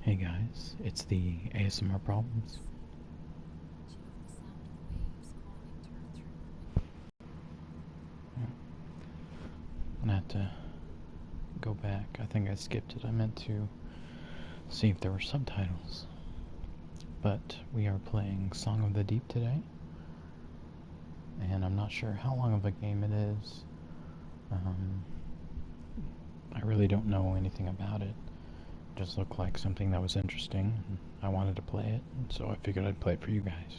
Hey guys, it's the ASMR Problems. I'm gonna have to go back. I think I skipped it. I meant to see if there were subtitles. But we are playing Song of the Deep today. And I'm not sure how long of a game it is. I really don't know anything about it. It just looked like something that was interesting. And I wanted to play it, and so I figured I'd play it for you guys.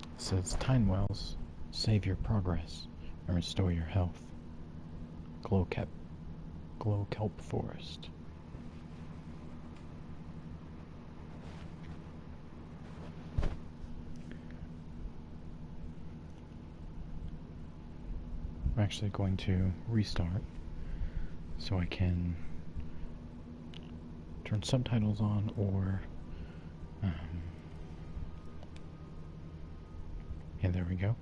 It says Tine Wells, save your progress and restore your health. Glow Kelp Forest. I'm actually going to restart so I can turn subtitles on or yeah, there we go.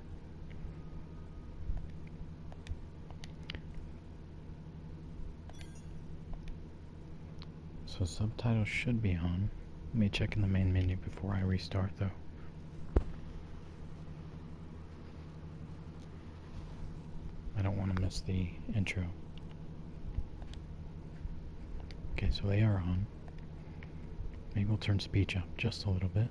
So subtitles should be on. Let me check in the main menu before I restart though. I don't want to miss the intro. Okay, so they are on. Maybe we'll turn speech up just a little bit.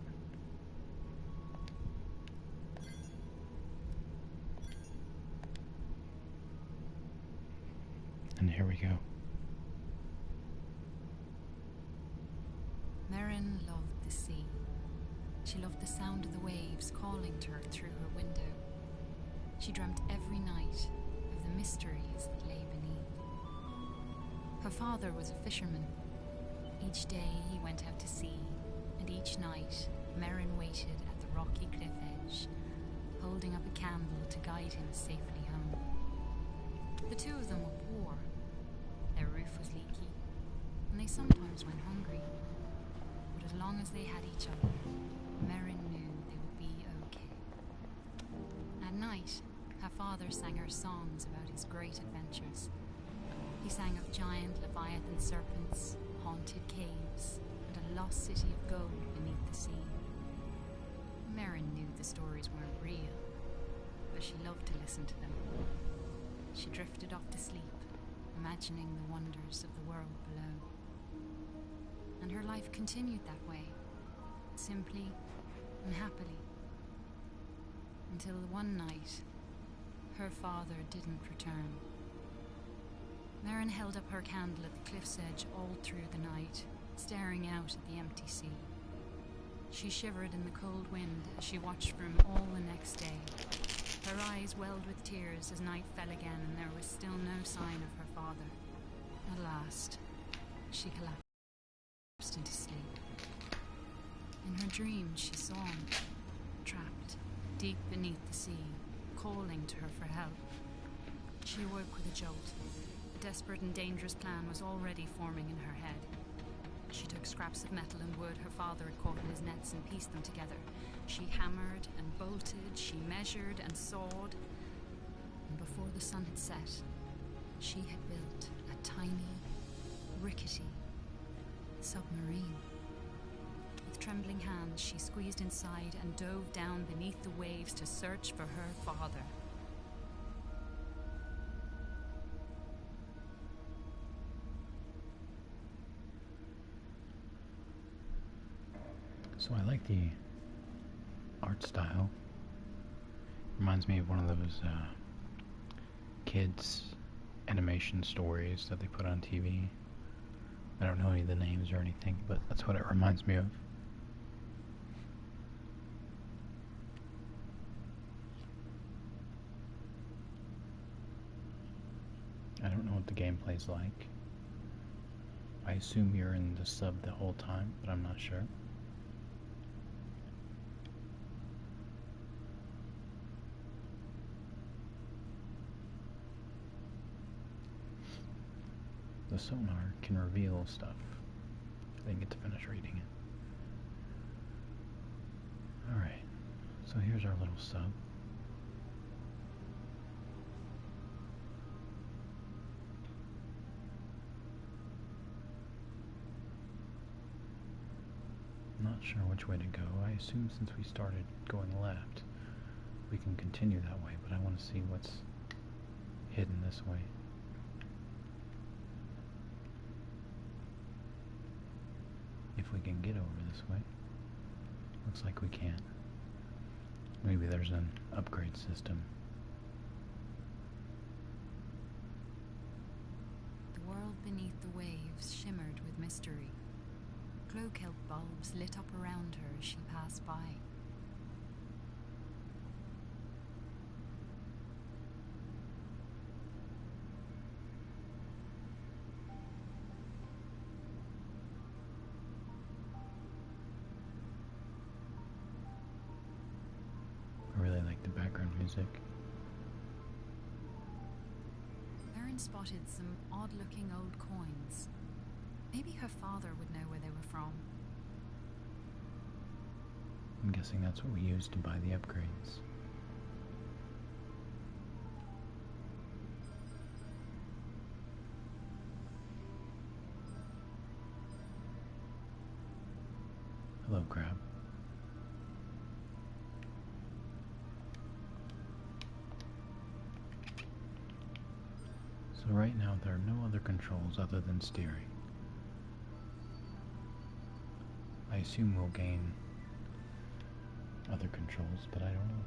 And here we go. Merrin loved the sea. She loved the sound of the waves calling to her through her window. She dreamt every night of the mysteries that lay beneath. Her father was a fisherman. Each day he went out to sea, and each night Merrin waited at the rocky cliff edge, holding up a candle to guide him safely home. The two of them were poor. Their roof was leaky, and they sometimes went hungry. But as long as they had each other, Merrin knew they would be okay. At night, her father sang her songs about his great adventures. He sang of giant leviathan serpents, haunted caves, and a lost city of gold beneath the sea. Merrin knew the stories weren't real, but she loved to listen to them. She drifted off to sleep, imagining the wonders of the world below. And her life continued that way, simply and happily, until one night, her father didn't return. Merrin held up her candle at the cliff's edge all through the night, staring out at the empty sea. She shivered in the cold wind as she watched for him all the next day. Her eyes welled with tears as night fell again and there was still no sign of her father. At last, she collapsed into sleep. In her dreams, she saw him, trapped deep beneath the sea, calling to her for help. She awoke with a jolt. A desperate and dangerous plan was already forming in her head. She took scraps of metal and wood her father had caught in his nets and pieced them together. She hammered and bolted, she measured and sawed. And before the sun had set, she had built a tiny, rickety submarine. With trembling hands, she squeezed inside and dove down beneath the waves to search for her father. So I like the art style. Reminds me of one of those kids animation stories that they put on TV. I don't know any of the names or anything, but that's what it reminds me of. I don't know what the gameplay's like. I assume you're in the sub the whole time, but I'm not sure. The sonar can reveal stuff. I didn't get to finish reading it. Alright, so here's our little sub. not sure which way to go. I assume since we started going left, we can continue that way, but I want to see what's hidden this way. If we can get over this way. Looks like we can. Maybe there's an upgrade system. The world beneath the waves shimmered with mystery. Glow-kelp bulbs lit up around her as she passed by. I really like the background music. Erin spotted some odd-looking old coins. Maybe her father would know where they were from. I'm guessing that's what we used to buy the upgrades. Hello, crab. So right now there are no other controls other than steering. I assume we'll gain other controls, but I don't know.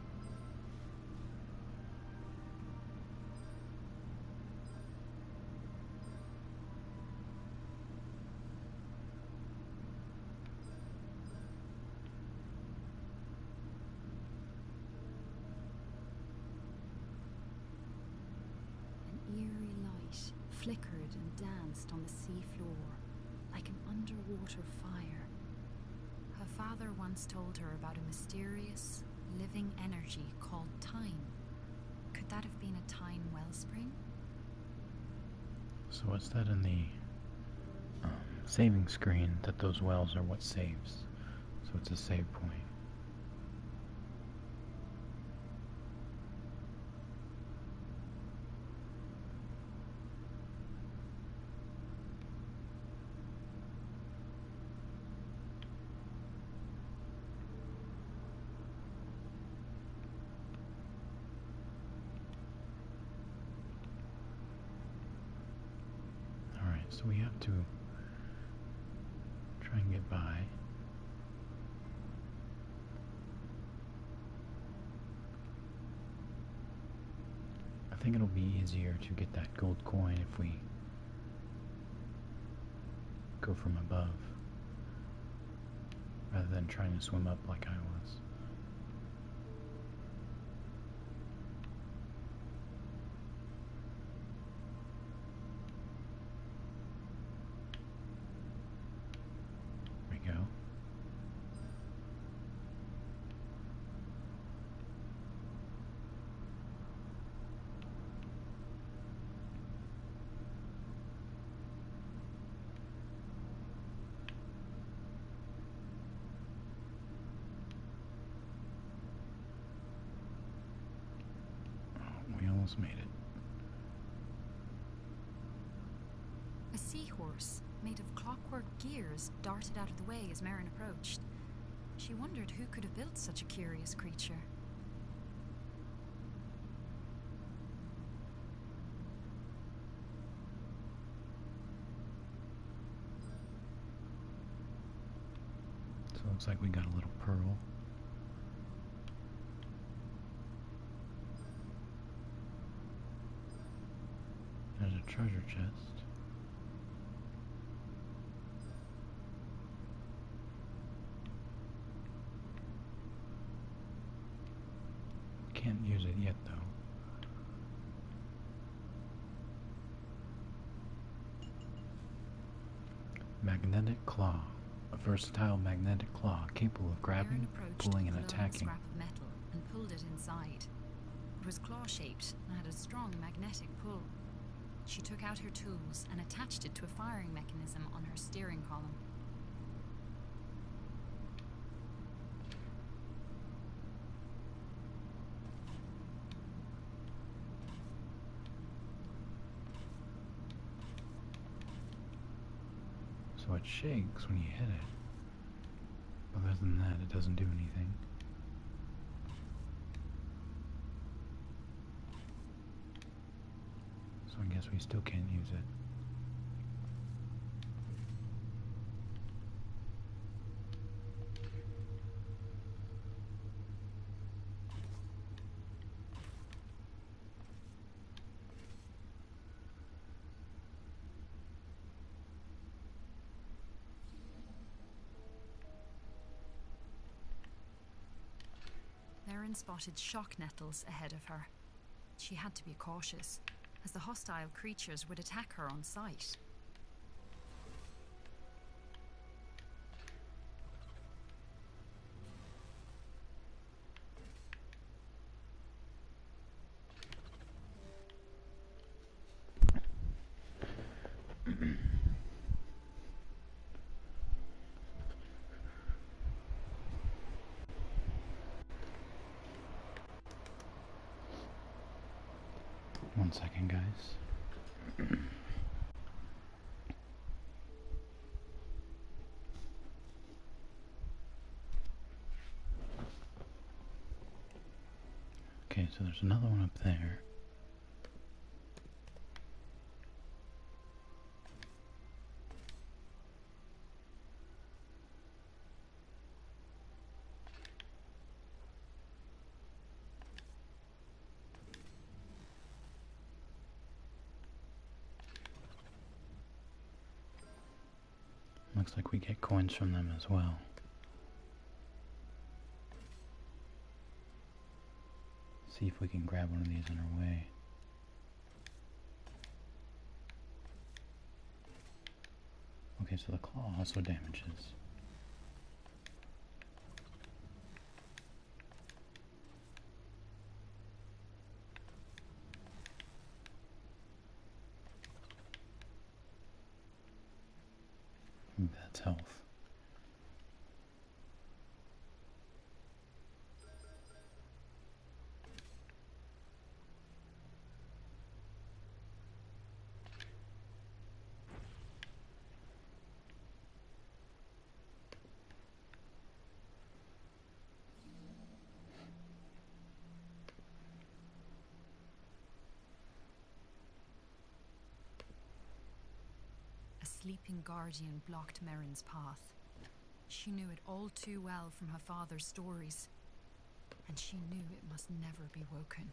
An eerie light flickered and danced on the sea floor, like an underwater fire. Her father once told her about a mysterious, living energy called time. Could that have been a time wellspring? So what's that in the saving screen, that those wells are what saves? So it's a save point. Alright, so we have to try and get by. I think it'll be easier to get that gold coin if we go from above, rather than trying to swim up like I was. There we go. We almost made it. A seahorse, made of clockwork gears, darted out of the way as Merrin approached. She wondered who could have built such a curious creature. So it looks like we got a little pearl. There's a treasure chest. Can't use it yet, though. Magnetic claw. A versatile magnetic claw capable of Merrin grabbing, approached pulling, and the glowing attacking. scrap of metal and pulled it inside. It was claw-shaped and had a strong magnetic pull. She took out her tools and attached it to a firing mechanism on her steering column. So it shakes when you hit it. Other than that, it doesn't do anything. So I guess we still can't use it. Merrin spotted shock nettles ahead of her. She had to be cautious, as the hostile creatures would attack her on sight. One second, guys. Okay, so there's another one up there. Looks like we get coins from them as well. See if we can grab one of these on our way. Okay, so the claw also damages. That's health. A sleeping guardian blocked Merrin's path. She knew it all too well from her father's stories, and she knew it must never be woken.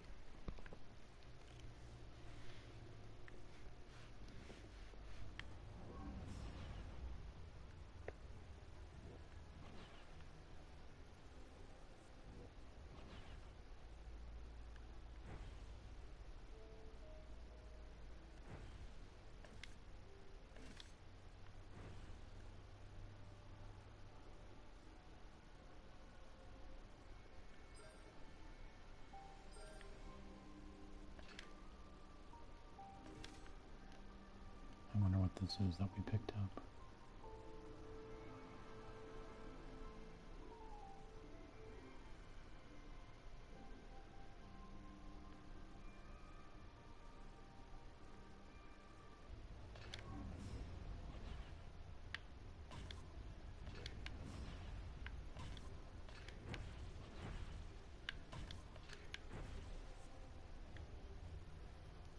I wonder what this is that we picked up.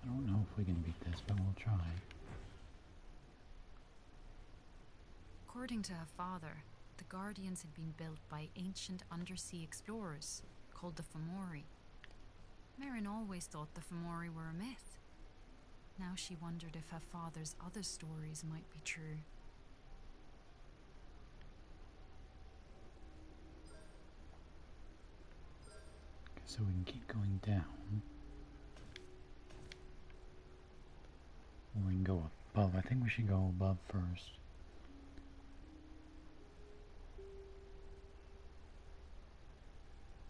I don't know if we can beat this, but we'll try. According to her father, the Guardians had been built by ancient undersea explorers called the Fomori. Merrin always thought the Fomori were a myth. Now she wondered if her father's other stories might be true. Okay, so we can keep going down. Or we can go above. I think we should go above first.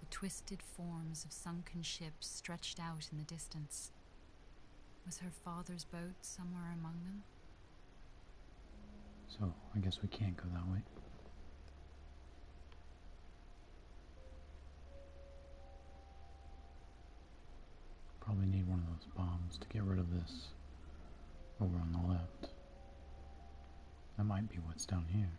The twisted forms of sunken ships stretched out in the distance. Was her father's boat somewhere among them? So, I guess we can't go that way. Probably need one of those bombs to get rid of this over on the left. That might be what's down here.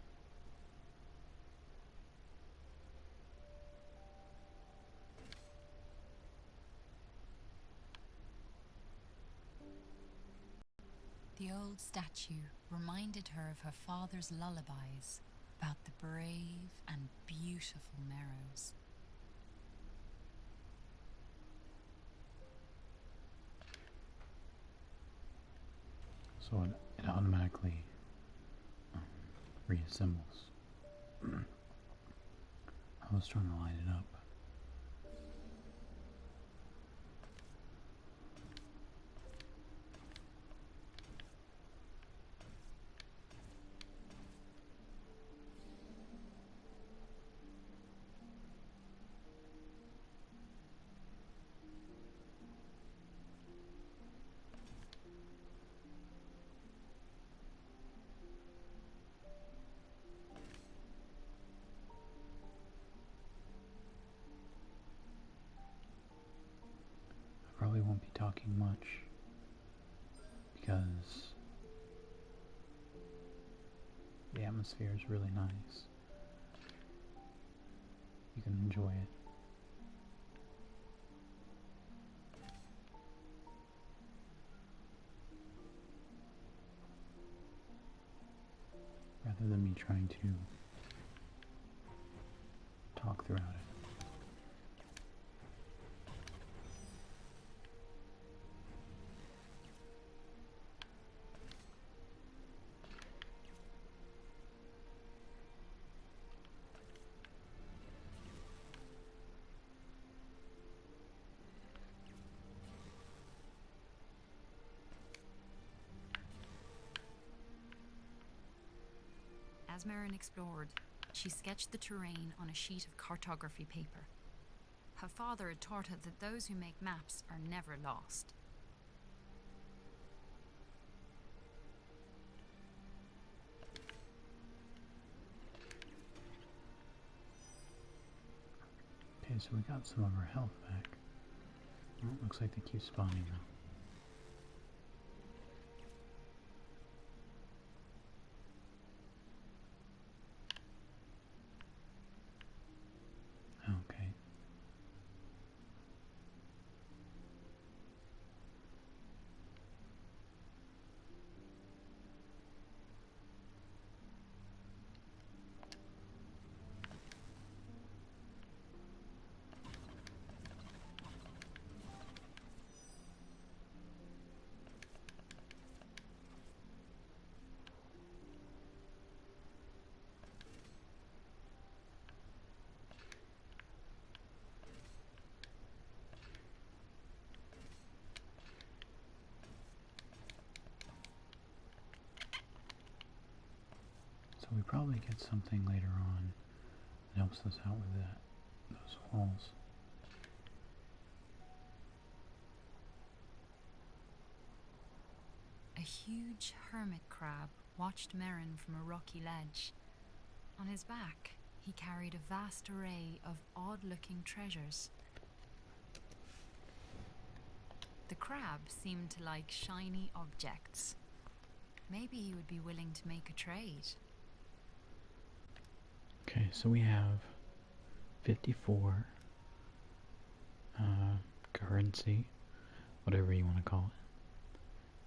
The old statue reminded her of her father's lullabies about the brave and beautiful Merrows. So it automatically reassembles. I was trying to light it up. I probably won't be talking much because the atmosphere is really nice. You can enjoy it. Rather than me trying to talk throughout it. As Merrin explored, she sketched the terrain on a sheet of cartography paper. Her father had taught her that those who make maps are never lost. Okay, so we got some of our health back. Well, looks like they keep spawning now. Okay. So we probably get something later on that helps us out with that, those walls. A huge hermit crab watched Merrin from a rocky ledge. On his back, he carried a vast array of odd-looking treasures. The crab seemed to like shiny objects. Maybe he would be willing to make a trade. Okay, so we have 54 currency, whatever you want to call it.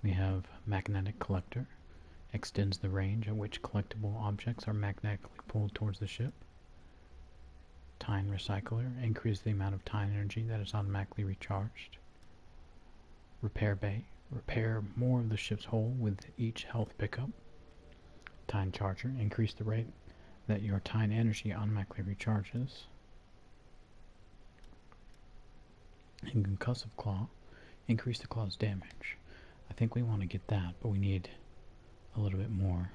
We have magnetic collector, extends the range at which collectible objects are magnetically pulled towards the ship. Tine recycler, increases the amount of tine energy that is automatically recharged. Repair bay, repair more of the ship's hull with each health pickup. Tine charger, increase the rate that your tine energy automatically recharges. And concussive claw, increase the claw's damage. I think we want to get that, but we need a little bit more.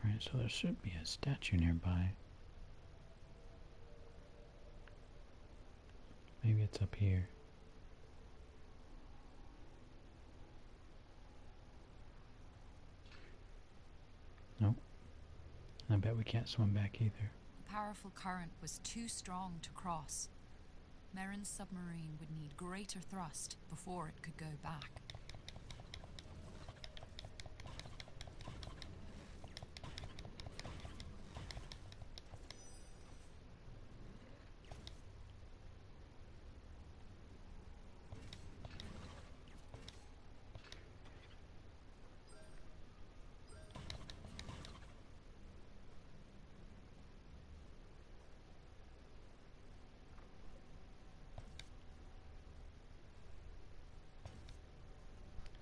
Alright, so there should be a statue nearby. Maybe it's up here. Nope. I bet we can't swim back either. The powerful current was too strong to cross. Merrin's submarine would need greater thrust before it could go back.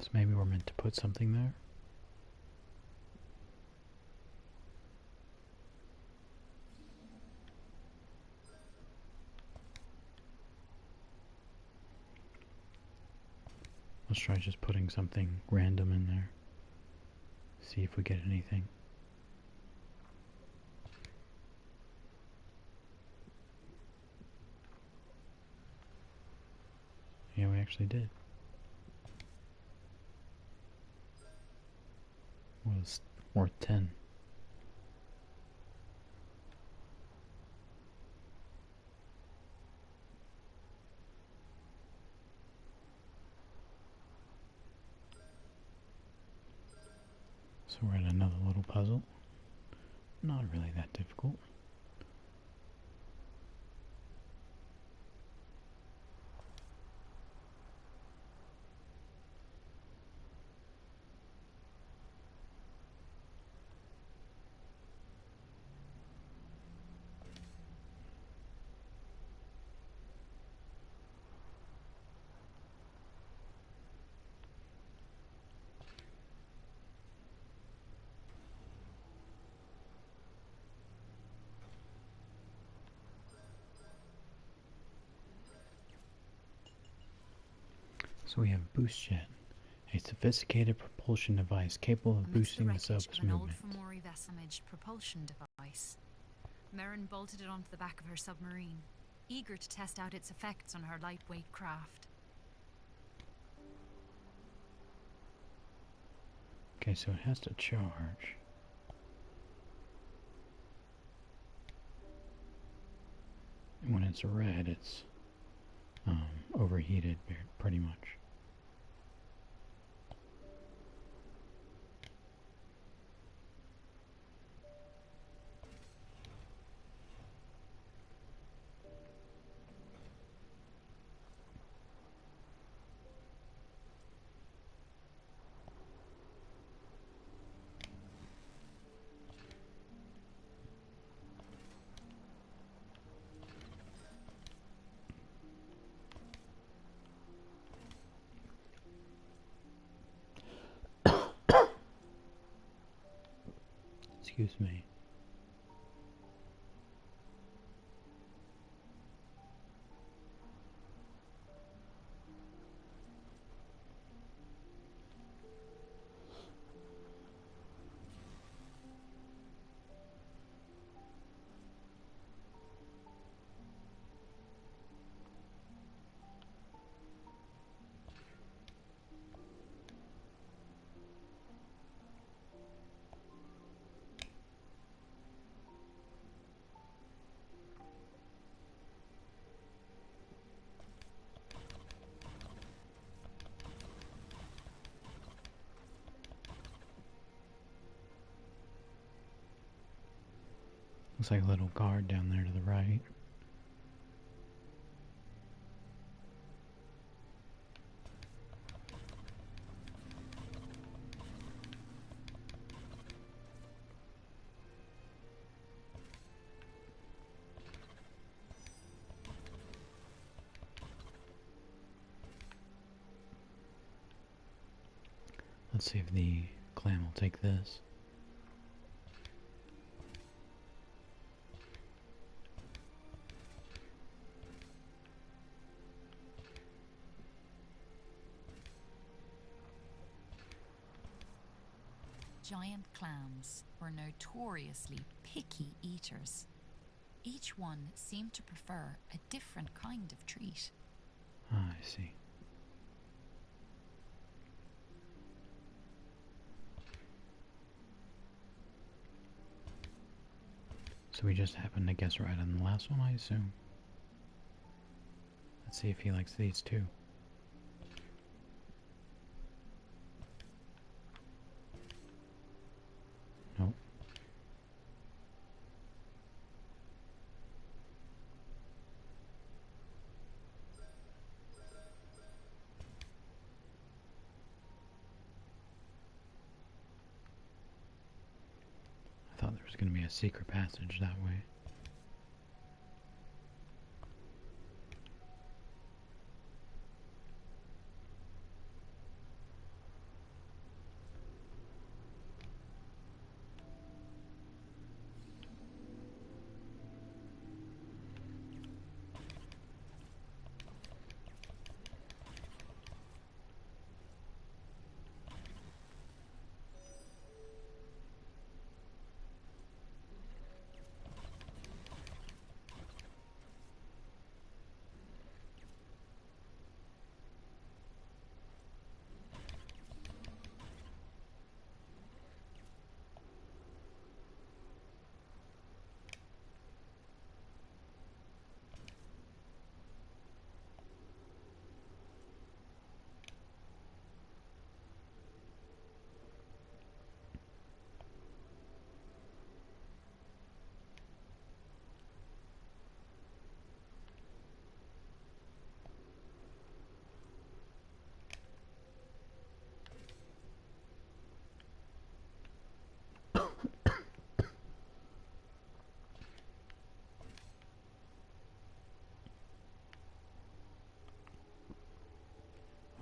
So maybe we're meant to put something there? Let's try just putting something random in there. See if we get anything. Yeah, we actually did. Was worth 10. So we're at another little puzzle. Not really that difficult. So we have Boost Jet, a sophisticated propulsion device capable of boosting the sub's an old movement. Fomori Vesamage propulsion device. Merrin bolted it onto the back of her submarine, eager to test out its effects on her lightweight craft. Okay, so it has to charge. And when it's red, it's overheated pretty much. Excuse me. Looks like a little guard down there to the right. Let's see if the clam will take this. Giant clams were notoriously picky eaters. Each one seemed to prefer a different kind of treat. Ah, I see. So we just happened to guess right on the last one, I assume. Let's see if he likes these too. Nope. I thought there was going to be a secret passage that way.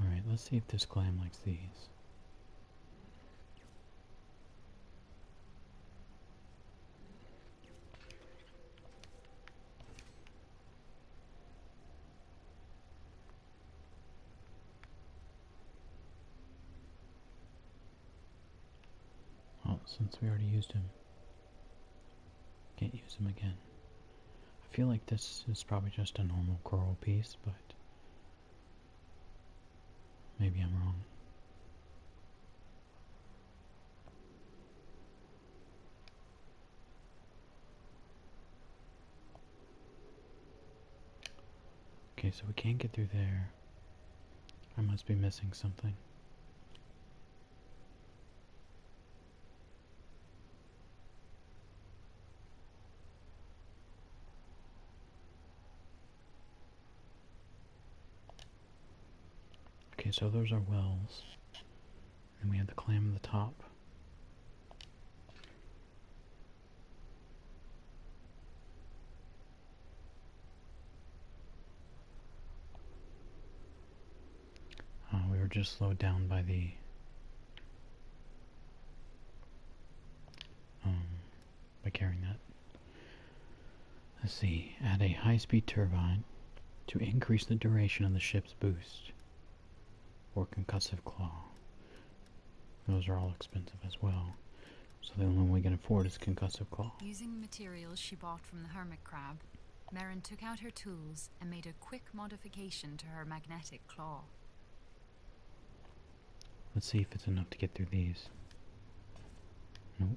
Alright, let's see if this clam likes these. Well, since we already used him, can't use him again. I feel like this is probably just a normal coral piece, but maybe I'm wrong. Okay, so we can't get through there. I must be missing something. Okay, so those are wells. And we have the clam at the top. We were just slowed down by the by carrying that. Let's see. Add a high-speed turbine to increase the duration of the ship's boost. Or concussive claw. Those are all expensive as well. So the only one we can afford is concussive claw. Using materials she bought from the hermit crab, Merrin took out her tools and made a quick modification to her magnetic claw. Let's see if it's enough to get through these. Nope.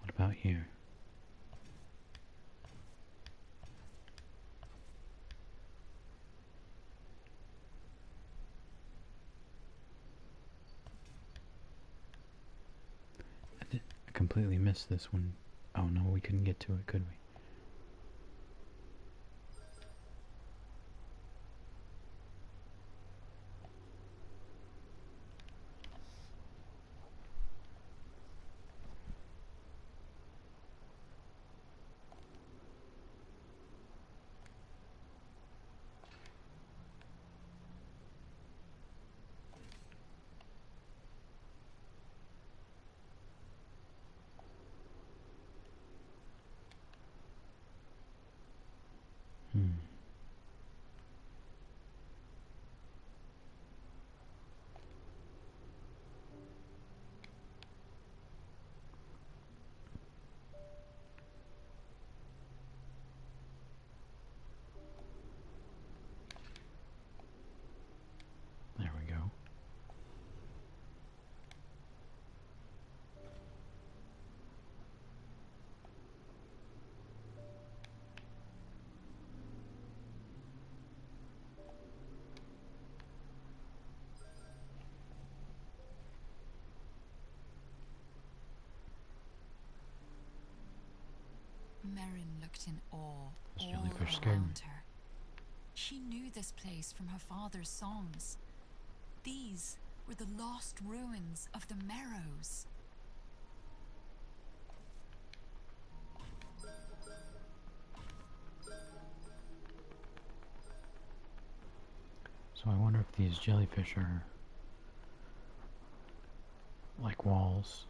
What about here? I completely missed this one. Oh no, we couldn't get to it, could we? walked in awe This all jellyfish scared me. around her. She knew this place from her father's songs. These were the lost ruins of the Merrows. So I wonder if these jellyfish are like walls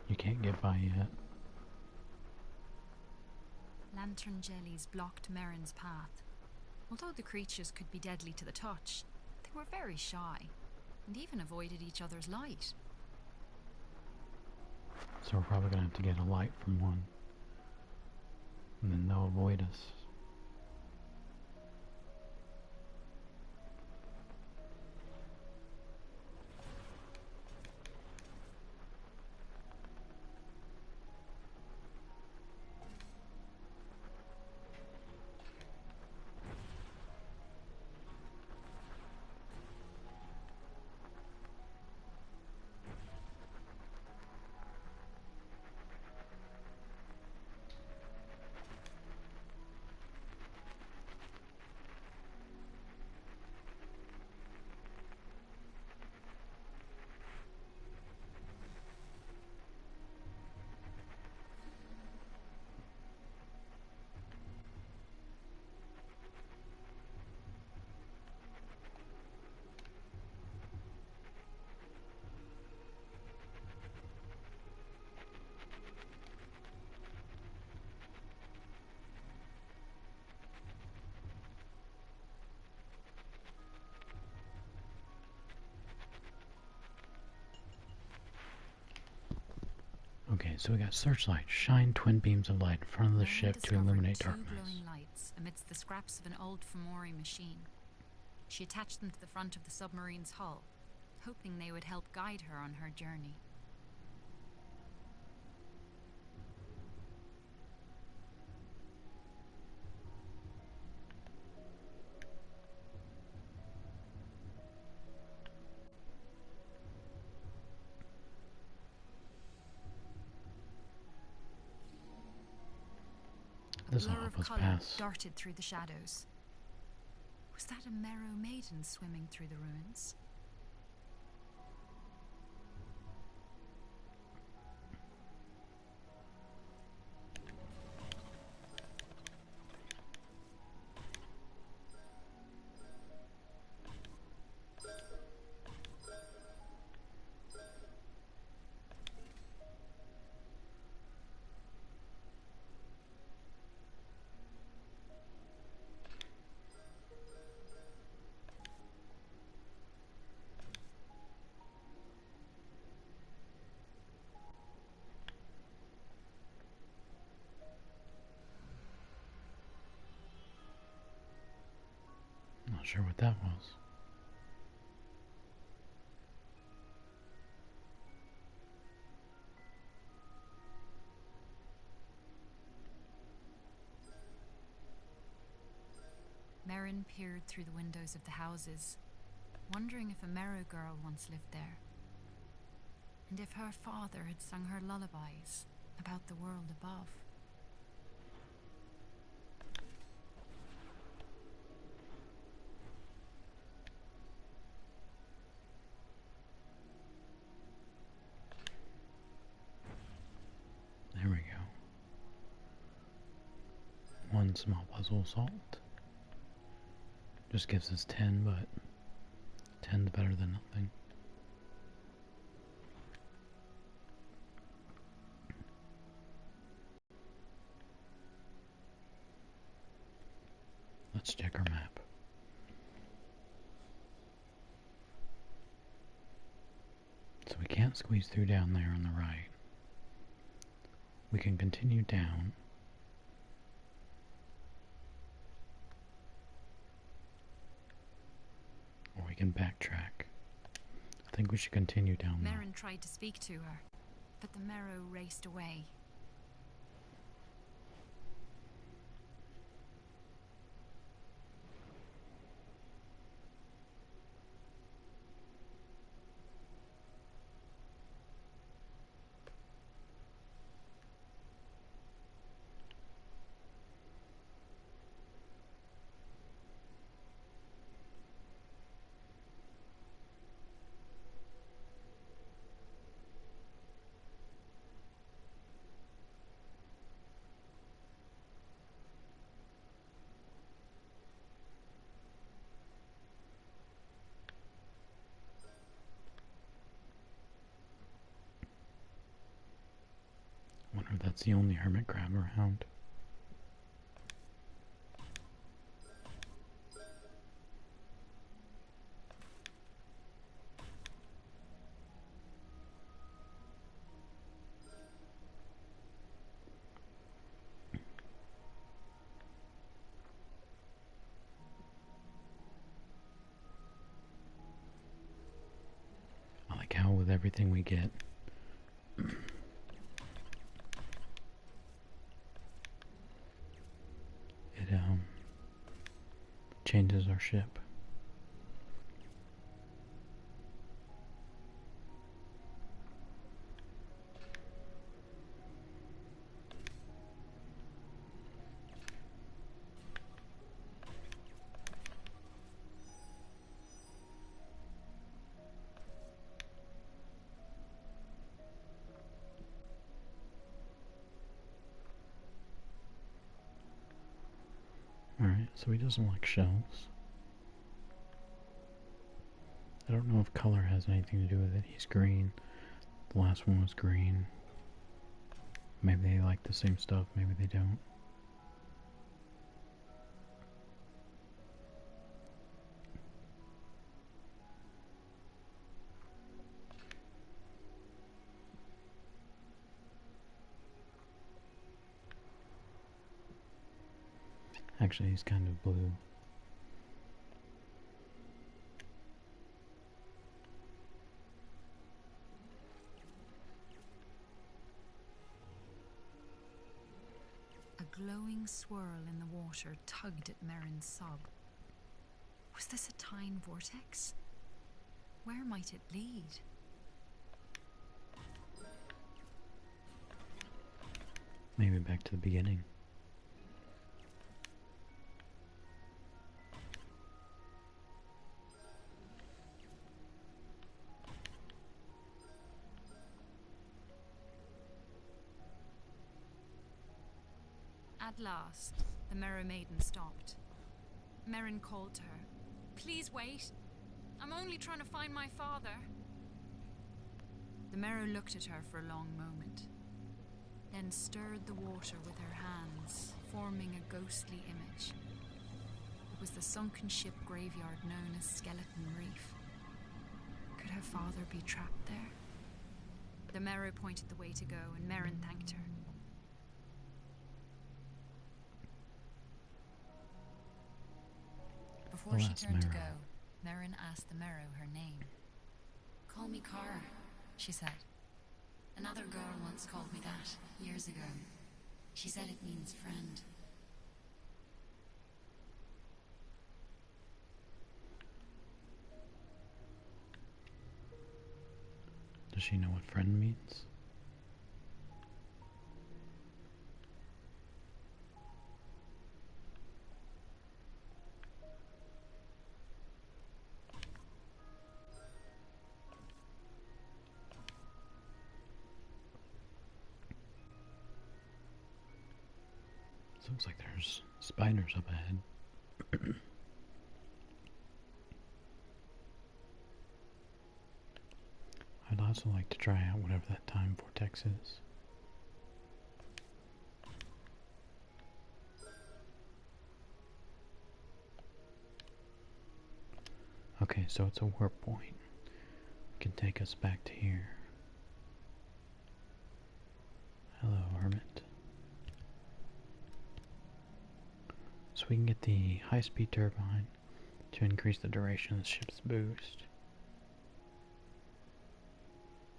you can't get by yet. Lantern jellies blocked Merrin's path. Although the creatures could be deadly to the touch, they were very shy and even avoided each other's light. So we're probably gonna have to get a light from one, and then they'll avoid us. Okay, so we got searchlight. Shine twin beams of light in front of the Merrin ship to discovered illuminate two darkness. glowing lights amidst the scraps of an old Fomori machine. She attached them to the front of the submarine's hull, hoping they would help guide her on her journey. This will Blur help of us colour pass. darted through the shadows. Was that a Merrow maiden swimming through the ruins? Not sure what that was. Merrin peered through the windows of the houses, wondering if a Merrow girl once lived there, and if her father had sung her lullabies about the world above. There we go. One small puzzle solved. Just gives us 10, but 10's better than nothing. Let's check our map. So we can't squeeze through down there on the right. We can continue down. Or we can backtrack. I think we should continue down there. Merrin tried to speak to her, but the Merrow raced away. it's the only hermit crab around. I like how with everything we get, it changes our ship. Alright, so he doesn't like shells. I don't know if color has anything to do with it. He's green. The last one was green. Maybe they like the same stuff, maybe they don't. Actually, he's kind of blue. A glowing swirl in the water tugged at Merrin's sob. Was this a Tyne vortex? Where might it lead? Maybe back to the beginning. At last, the Merrow Maiden stopped. Merrin called to her. "Please wait. I'm only trying to find my father." The Merrow looked at her for a long moment, then stirred the water with her hands, forming a ghostly image. It was the sunken ship graveyard known as Skeleton Reef. Could her father be trapped there? The Merrow pointed the way to go, and Merrin thanked her. Before she turned to go, Merrin asked the Merrow her name. "Call me Cara," she said. "Another girl once called me that, years ago. She said it means friend." Does she know what friend means? Looks like there's spiders up ahead. I'd also like to try out whatever that Tyne vortex is. Okay, so it's a warp point. It can take us back to here. Hello, Hermit. So we can get the high-speed turbine to increase the duration of the ship's boost.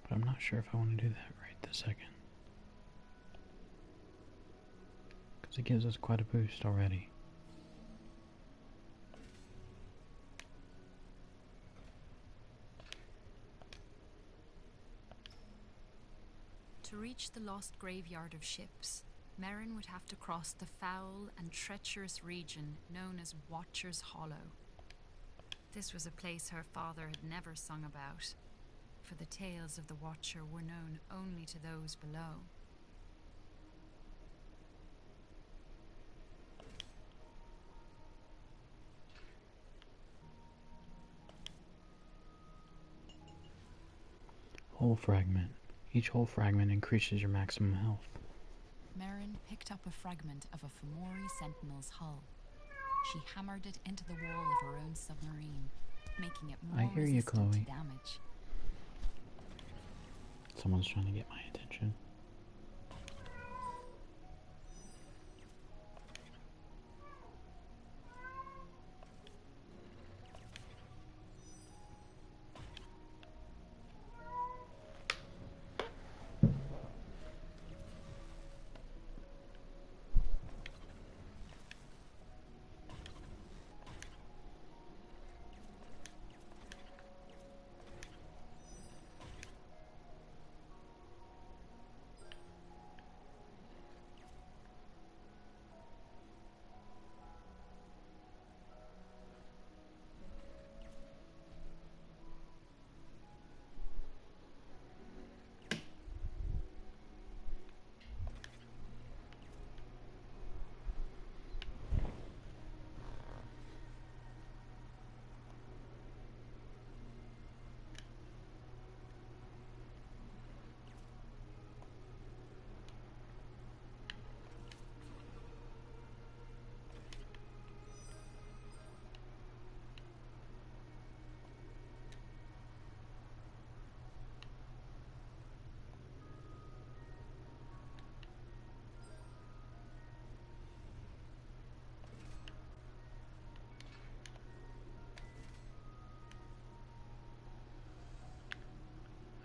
But I'm not sure if I want to do that right this second. Because it gives us quite a boost already. To reach the lost graveyard of ships, Merrin would have to cross the foul and treacherous region known as Watcher's Hollow. This was a place her father had never sung about, for the tales of the Watcher were known only to those below. Hull fragment. Each hull fragment increases your maximum health. Merrin picked up a fragment of a Fomori Sentinel's hull. She hammered it into the wall of her own submarine, making it more I hear you, resistant to Chloe. damage. Someone's trying to get my attention.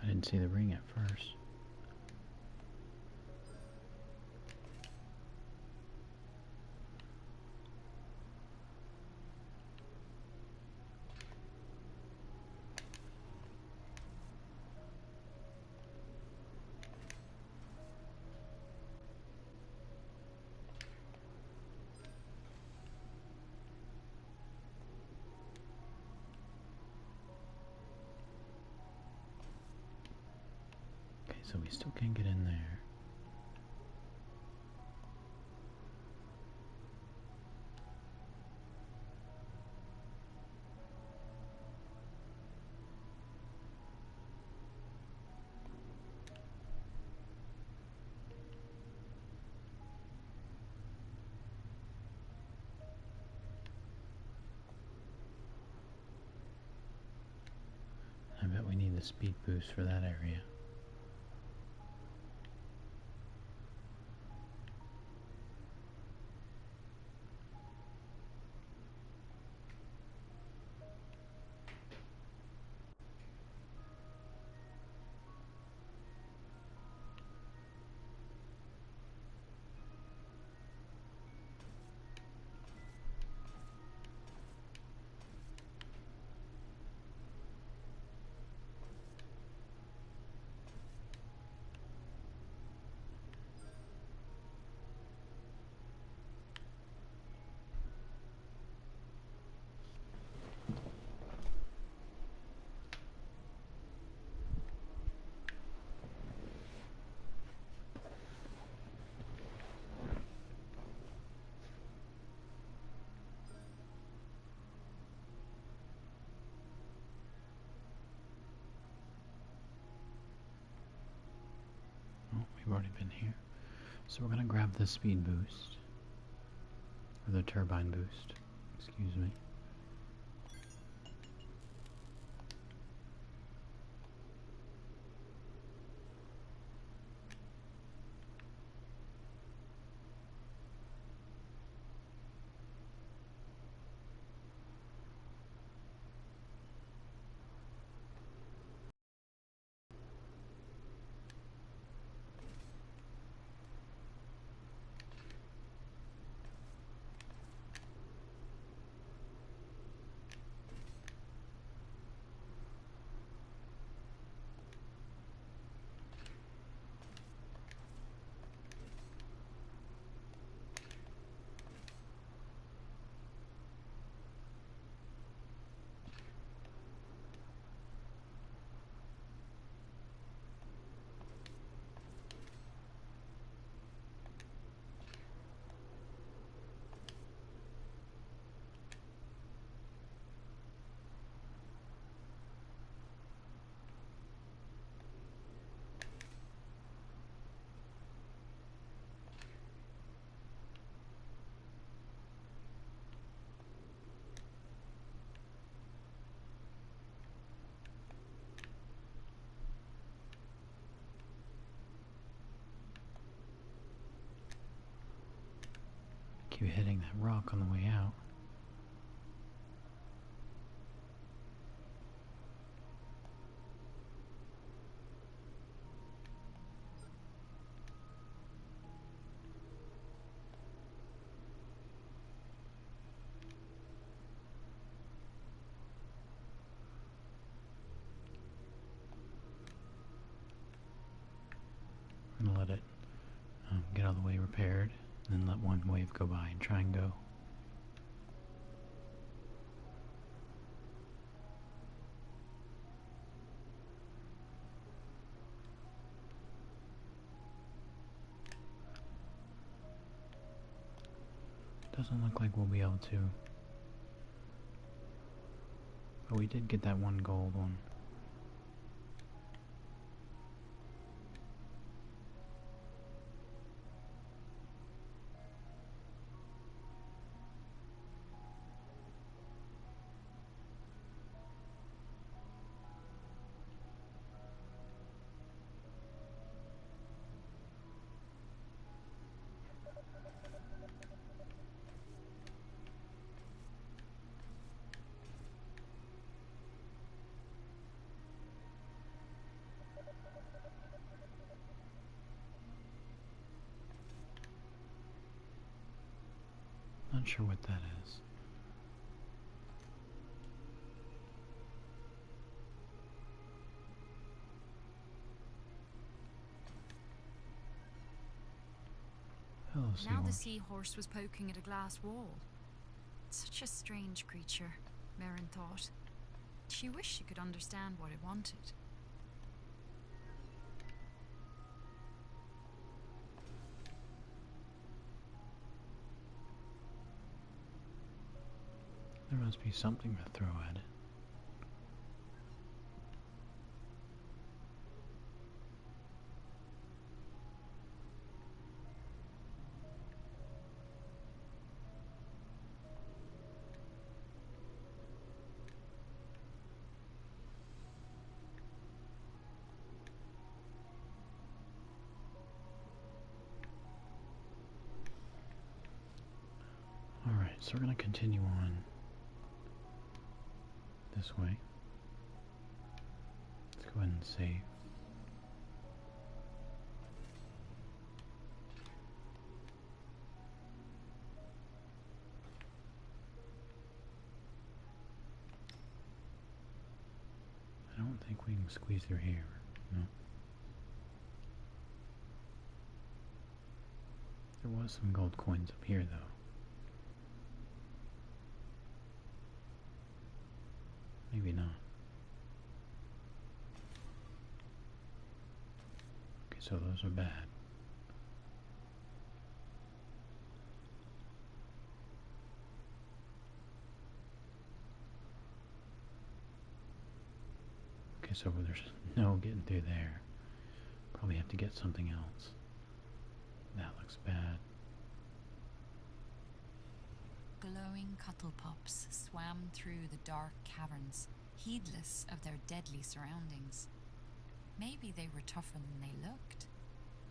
I didn't see the ring at first. Okay, so we still can't get in there. I bet we need the speed boost for that area. Oh, we've already been here. So we're gonna grab the speed boost. Or the turbine boost. Excuse me. Keep hitting that rock on the way out. I'm gonna let it get all the way repaired, and then let one wave go by and try and go. Doesn't look like we'll be able to. But we did get that one gold one. Not sure what that is. Hello, Now seahorse. the seahorse was poking at a glass wall. Such a strange creature, Merrin thought. She wished she could understand what it wanted. There must be something to throw at it. Alright, so we're going to continue on this way. Let's go ahead and save. I don't think we can squeeze through here. No. There was some gold coins up here, though. Maybe not. Okay, so those are bad. Okay, so there's no getting through there. Probably have to get something else. That looks bad. Glowing cuttlepups swam through the dark caverns, heedless of their deadly surroundings. Maybe they were tougher than they looked.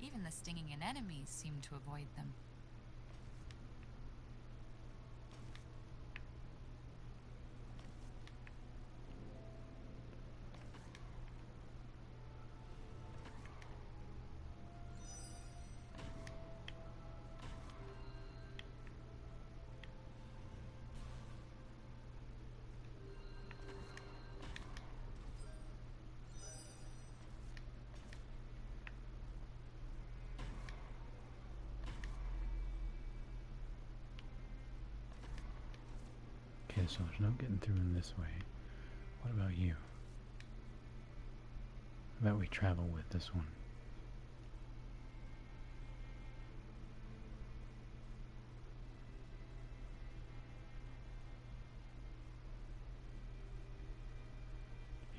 Even the stinging anemones seemed to avoid them. Okay, so there's no getting through in this way. What about you? How about we travel with this one?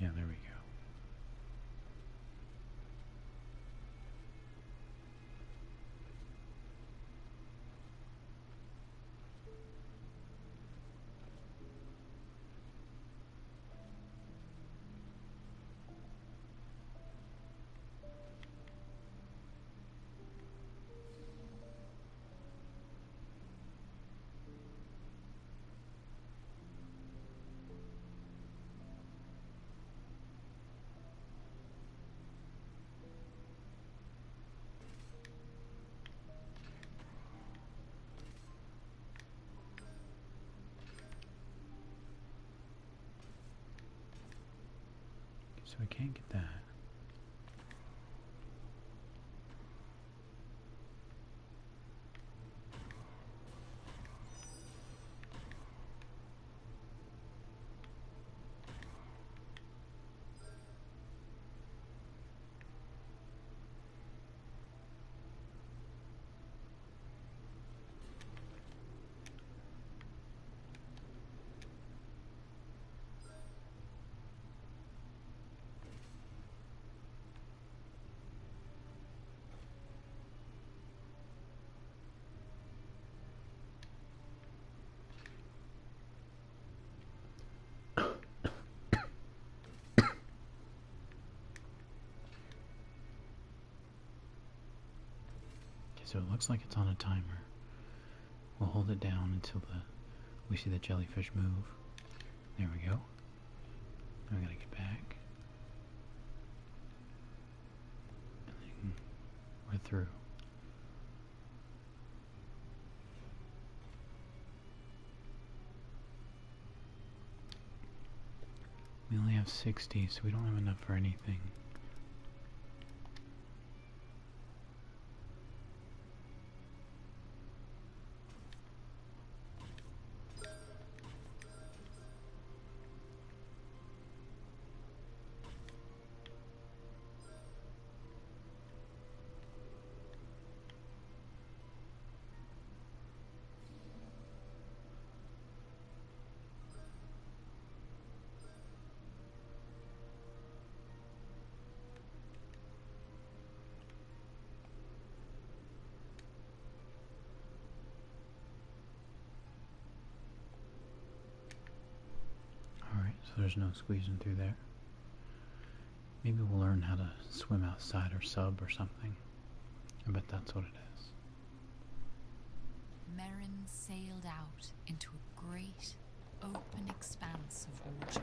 Yeah, there we go. So we can't get that. So it looks like it's on a timer. We'll hold it down until we see the jellyfish move. There we go. Now we gotta get back. And then we're through. We only have 60, so we don't have enough for anything. So there's no squeezing through there. Maybe we'll learn how to swim outside or sub or something. I bet that's what it is. Merrin sailed out into a great, open expanse of water.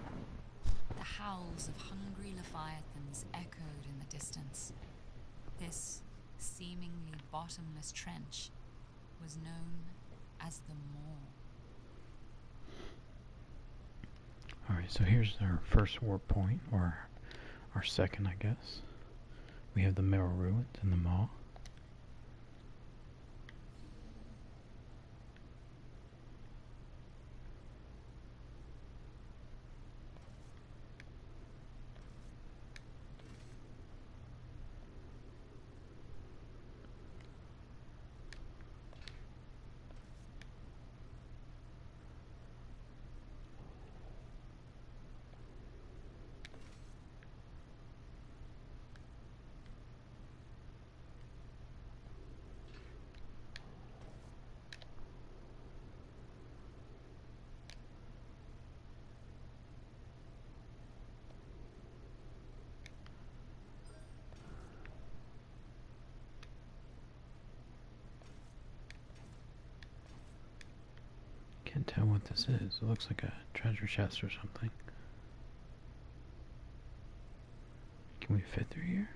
The howls of hungry leviathans echoed in the distance. This seemingly bottomless trench was known as the Maw. Alright, so here's our first warp point, or our second, I guess. We have the Merrow Ruins and the Maw. Can't tell what this is. It looks like a treasure chest or something. Can we fit through here?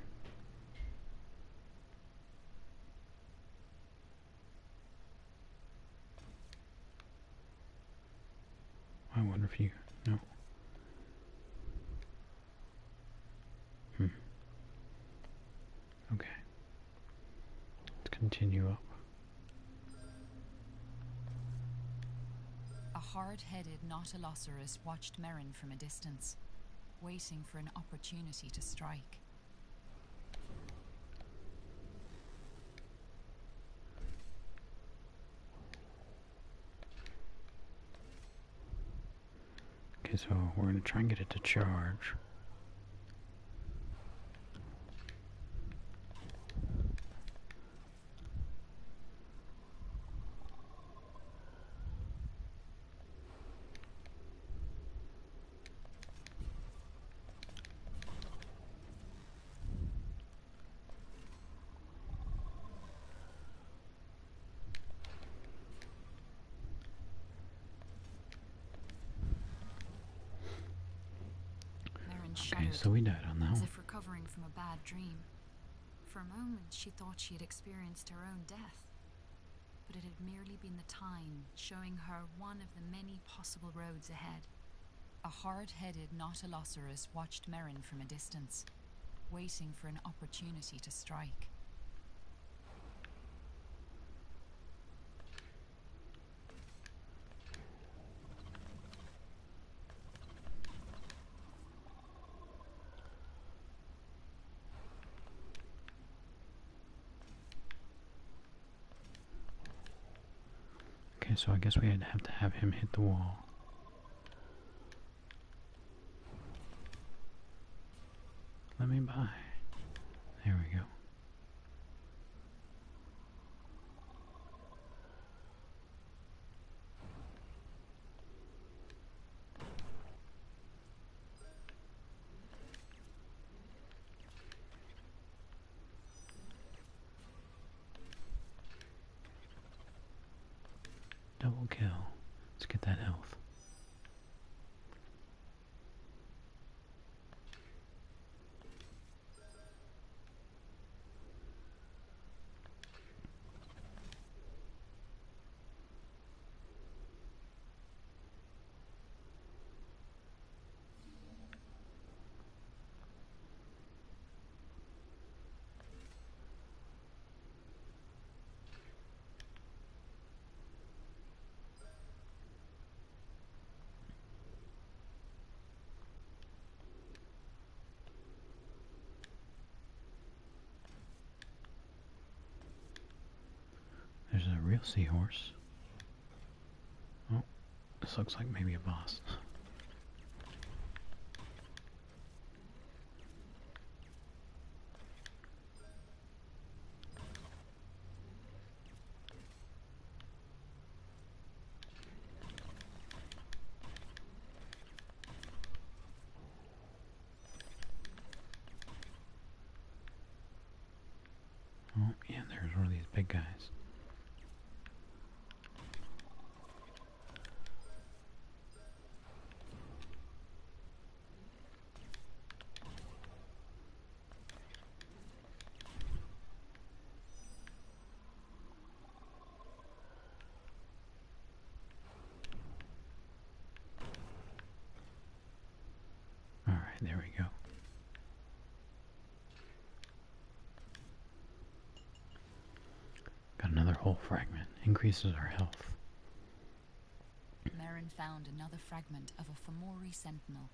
I wonder if you... No. Okay. Let's continue up. A hard-headed Nautilosaurus watched Merrin from a distance, waiting for an opportunity to strike. Okay, so we're going to try and get it to charge. Okay, so we died on that as one. if recovering from a bad dream. For a moment, she thought she had experienced her own death, but it had merely been the time showing her one of the many possible roads ahead. A hard-headed Nautilossaurus watched Merrin from a distance, waiting for an opportunity to strike. Okay, so I guess we'd have to have him hit the wall. Let me by. There we go. Double kill. Let's get that health. There's a real seahorse. Oh, this looks like maybe a boss. Oh, yeah, there's one of these big guys. Alright, there we go. Got another whole fragment. Increases our health. Merrin found another fragment of a Fomori sentinel.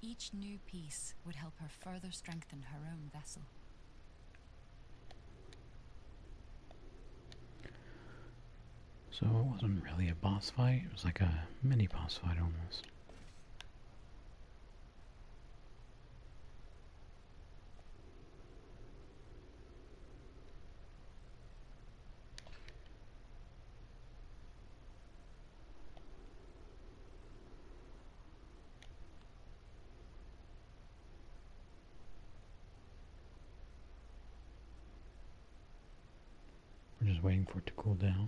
Each new piece would help her further strengthen her own vessel. So it wasn't really a boss fight, it was like a mini boss fight almost. We're just waiting for it to cool down.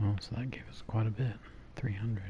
Well, so that gave us quite a bit. 300.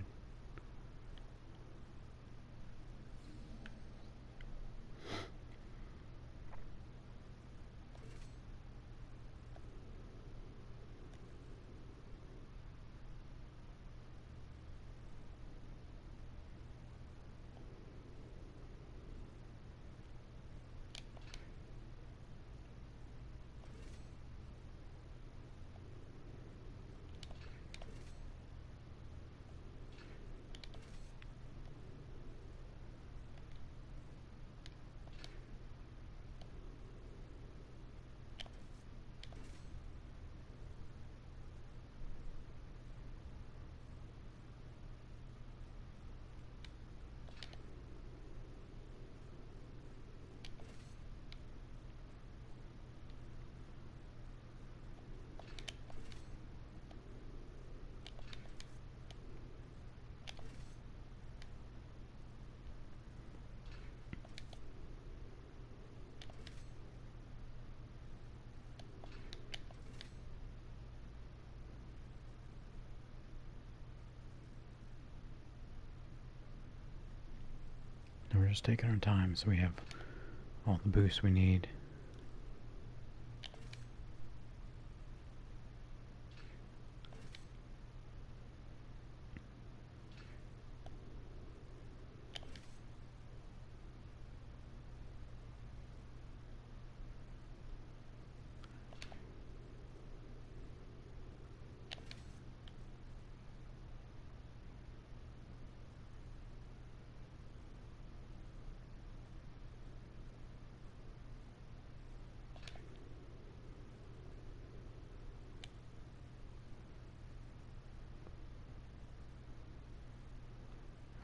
just taking our time so we have all the boost we need.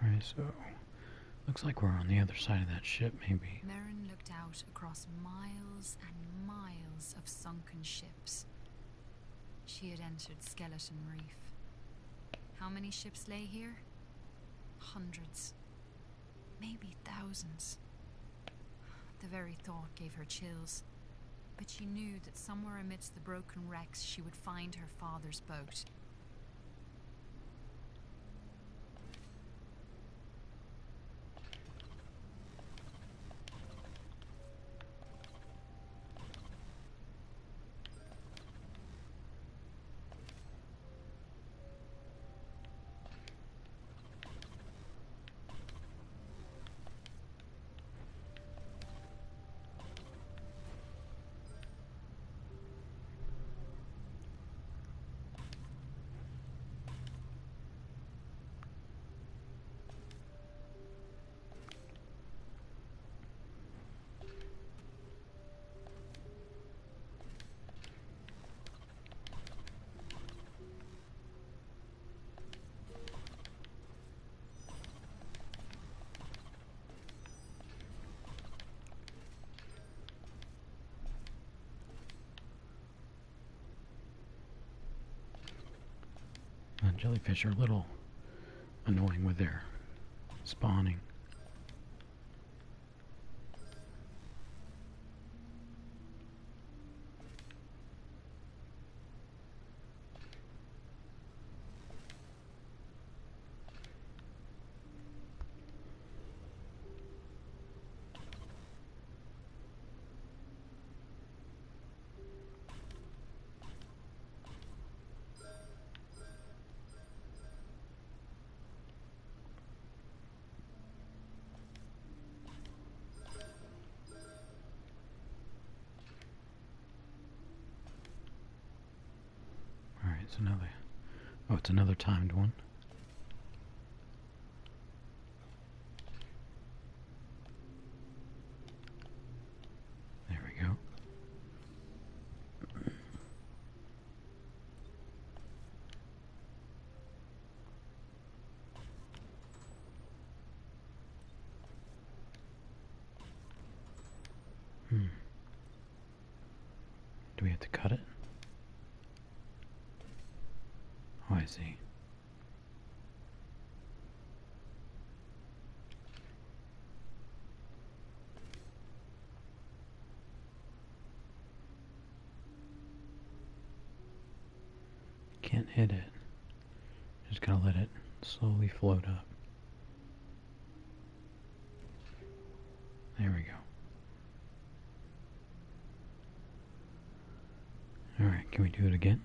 Alright, so looks like we're on the other side of that ship, maybe. Merrin looked out across miles and miles of sunken ships. She had entered Skeleton Reef. How many ships lay here? Hundreds. Maybe thousands. The very thought gave her chills. But she knew that somewhere amidst the broken wrecks she would find her father's boat. Jellyfish are a little annoying with their spawning. It's another. Oh, it's another timed one. There we go. Do we have to cut it? Oh, I see. Can't hit it. Just gotta let it slowly float up. There we go. Alright, can we do it again?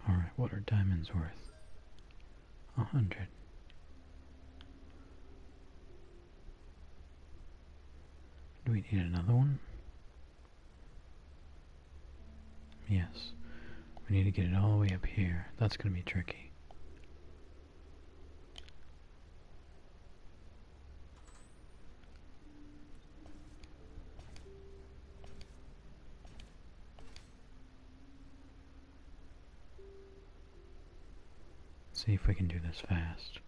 Alright, what are diamonds worth? 100. Do we need another one? Yes. We need to get it all the way up here. That's going to be tricky. See if we can do this fast.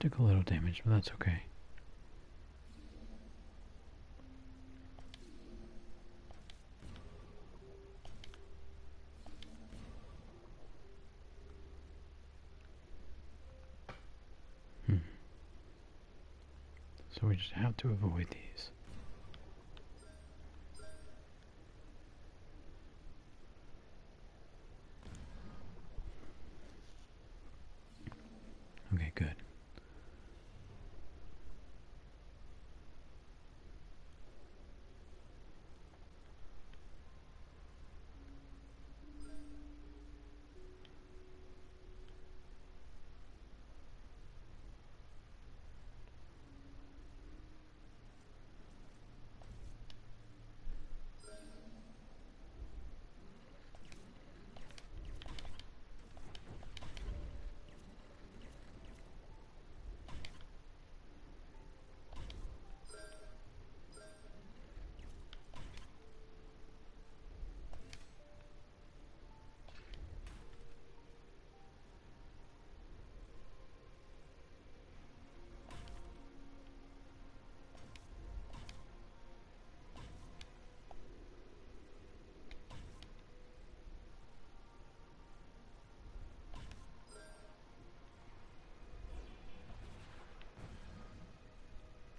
Took a little damage, but that's okay. So we just have to avoid these. Okay, good.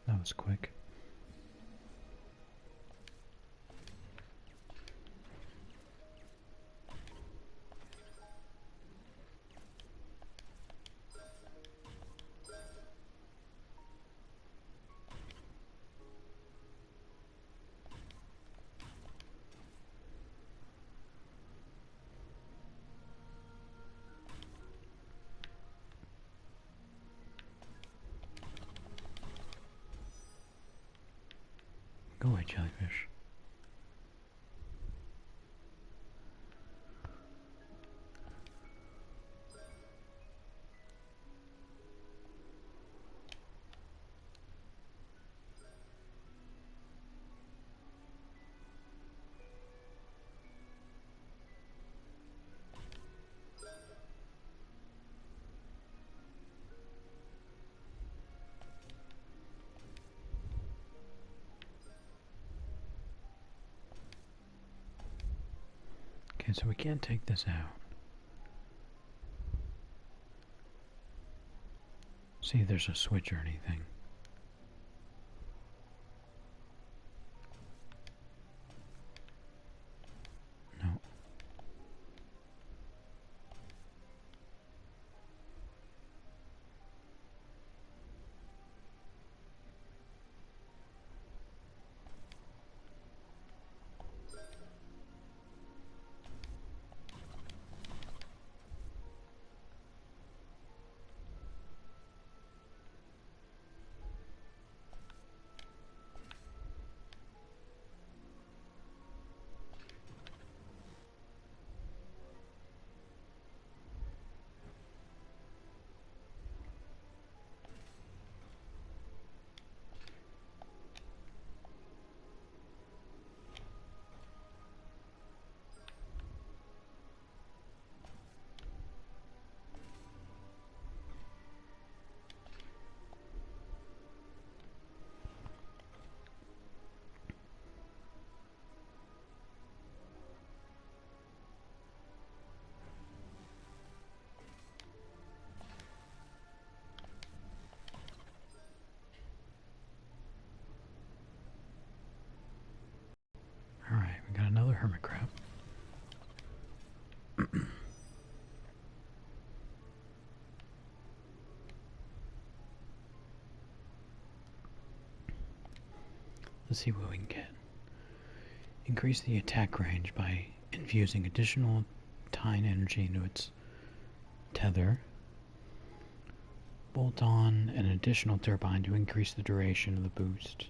That was quick. Go away, jellyfish. Okay, so we can't take this out. See if there's a switch or anything. No. Let's see what we can get. Increase the attack range by infusing additional Tine energy into its tether. Bolt on an additional turbine to increase the duration of the boost.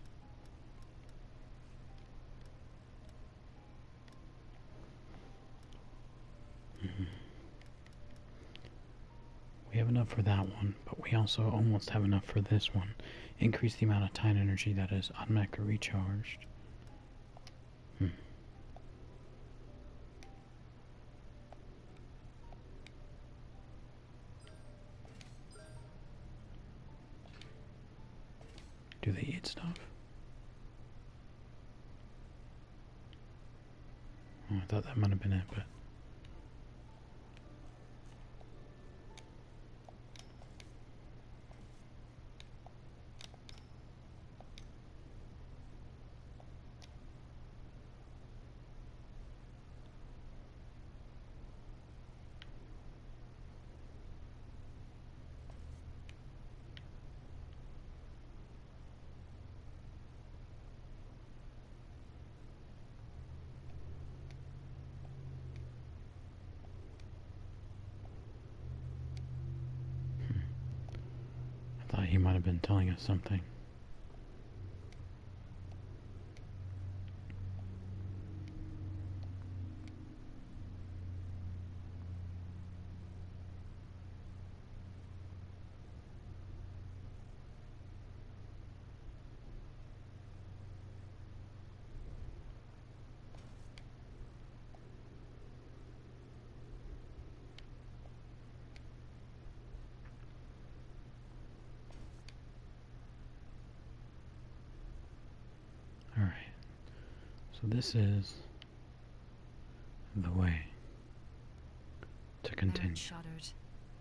We have enough for that one, but we also almost have enough for this one. Increase the amount of Tine energy that is automatically recharged. Do they eat stuff? Oh, I thought that might have been it, but... I thought he might have been telling us something. Alright, so this is the way to continue. Erin shuddered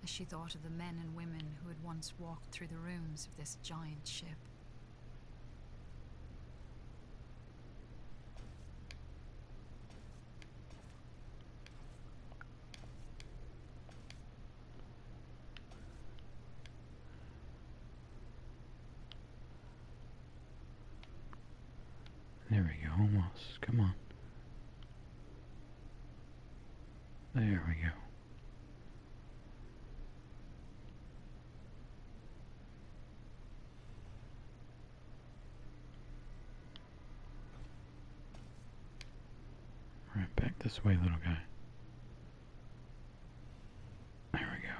as she thought of the men and women who had once walked through the rooms of this giant ship. There we go, almost. Come on. There we go. Right, back this way, little guy. There we go.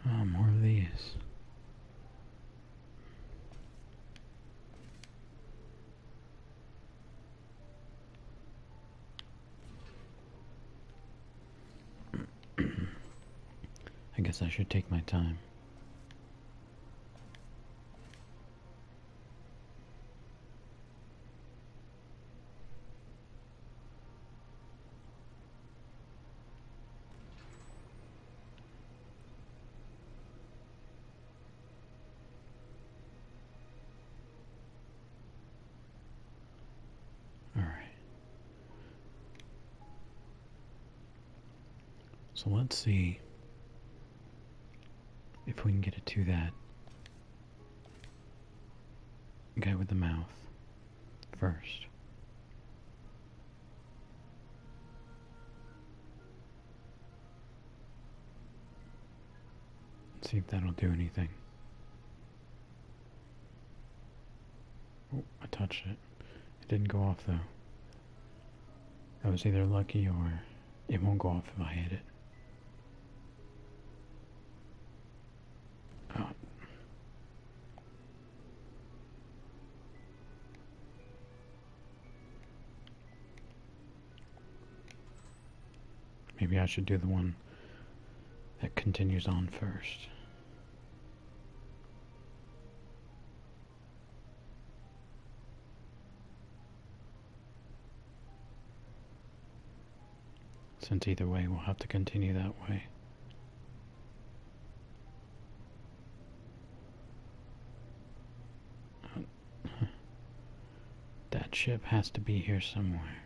Oh, more of these. I guess I should take my time. So let's see if we can get it to that guy with the mouth first. Let's see if that'll do anything. Oh, I touched it. It didn't go off though. I was either lucky or it won't go off if I hit it. Oh. Maybe I should do the one that continues on first. Since either way, we'll have to continue that way. That ship has to be here somewhere.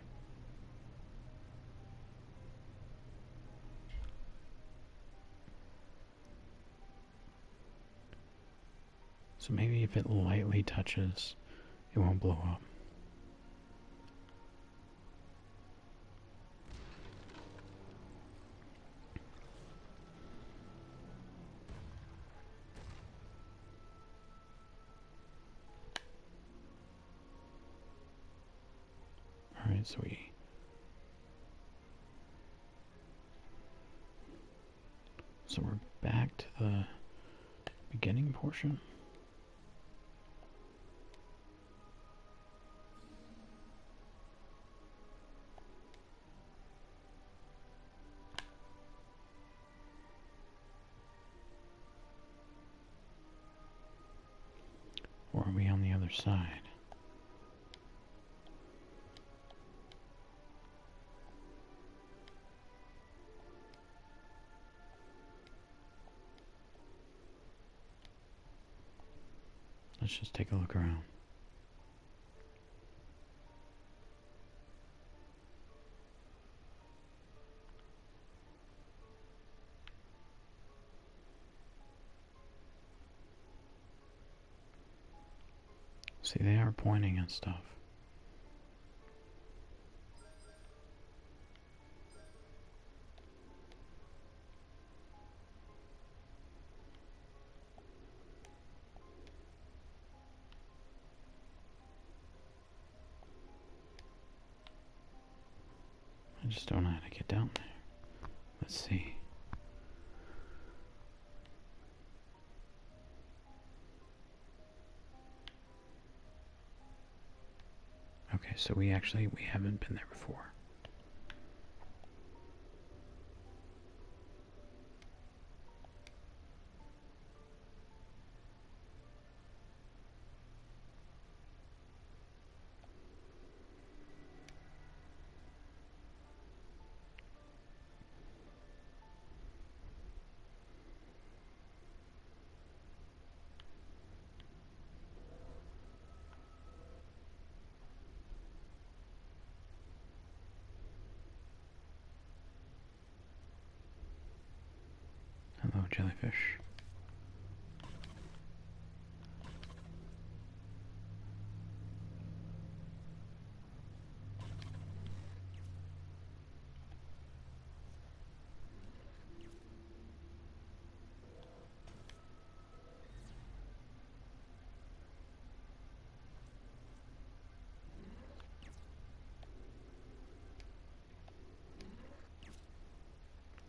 So maybe if it lightly touches, it won't blow up. Alright, so we're back to the beginning portion. Or are we on the other side? Let's just take a look around. See, they are pointing at stuff. I just don't know how to get down there. Let's see. Okay, so we haven't been there before. Hello, jellyfish.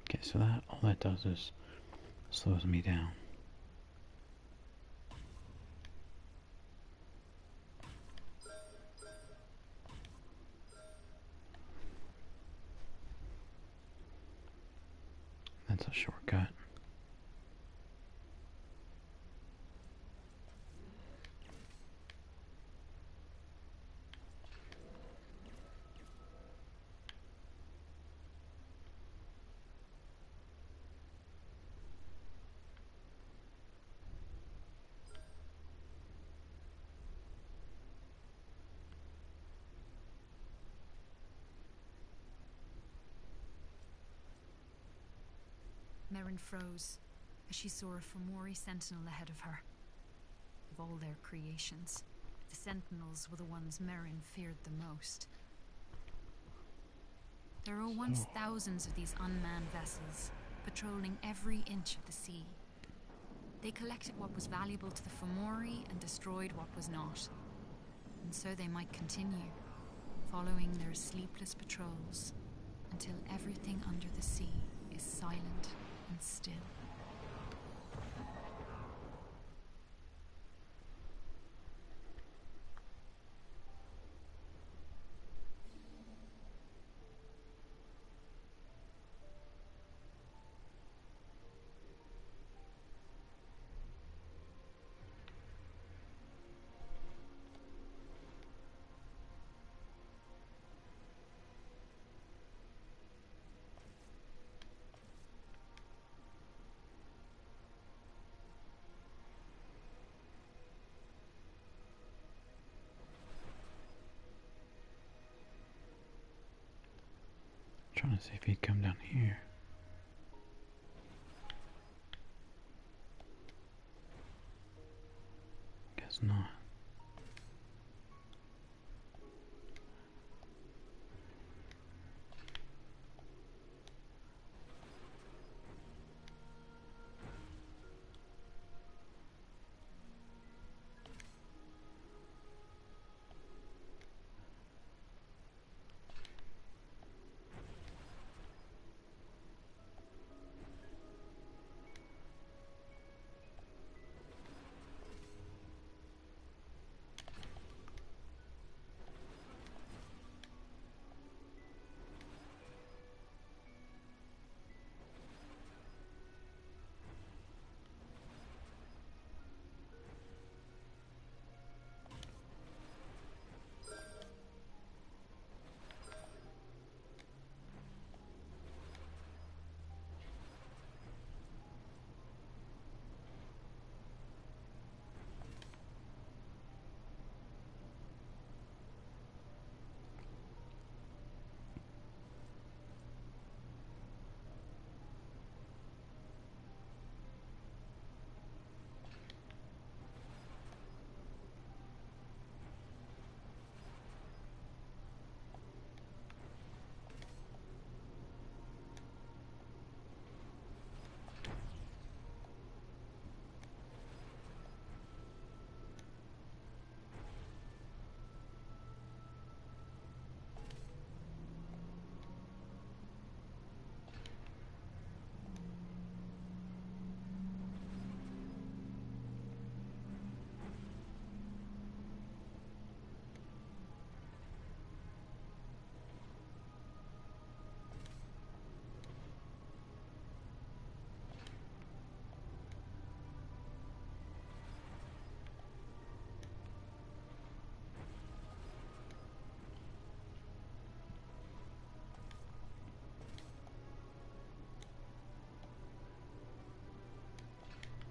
Okay, so all that does is slows me down. That's a shortcut. Merrin froze as she saw a Fomori sentinel ahead of her. Of all their creations, the sentinels were the ones Merrin feared the most. There were once thousands of these unmanned vessels, patrolling every inch of the sea. They collected what was valuable to the Fomori and destroyed what was not. And so they might continue, following their sleepless patrols, until everything under the sea is silent and still. Trying to see if he'd come down here. it's not.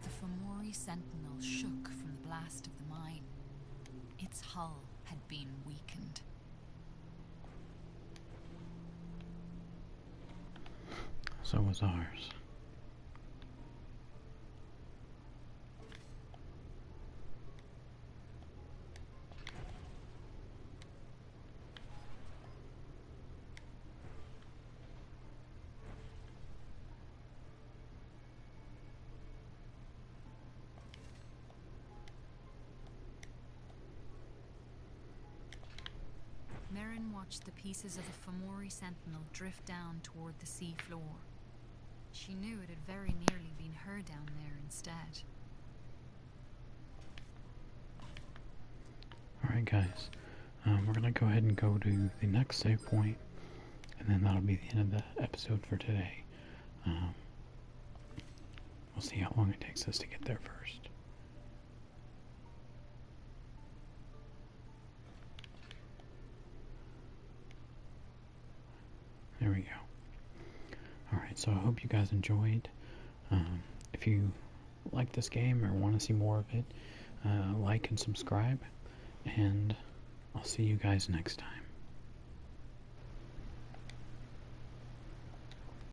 The Fomori Sentinel shook from the blast of the mine. Its hull had been weakened. So was ours. Merrin watched the pieces of the Fomori Sentinel drift down toward the sea floor. She knew it had very nearly been her down there instead. Alright guys, we're going to go ahead and go to the next save point, and then that'll be the end of the episode for today. We'll see how long it takes us to get there first. There we go. Alright, so I hope you guys enjoyed. If you like this game or want to see more of it, like and subscribe, and I'll see you guys next time.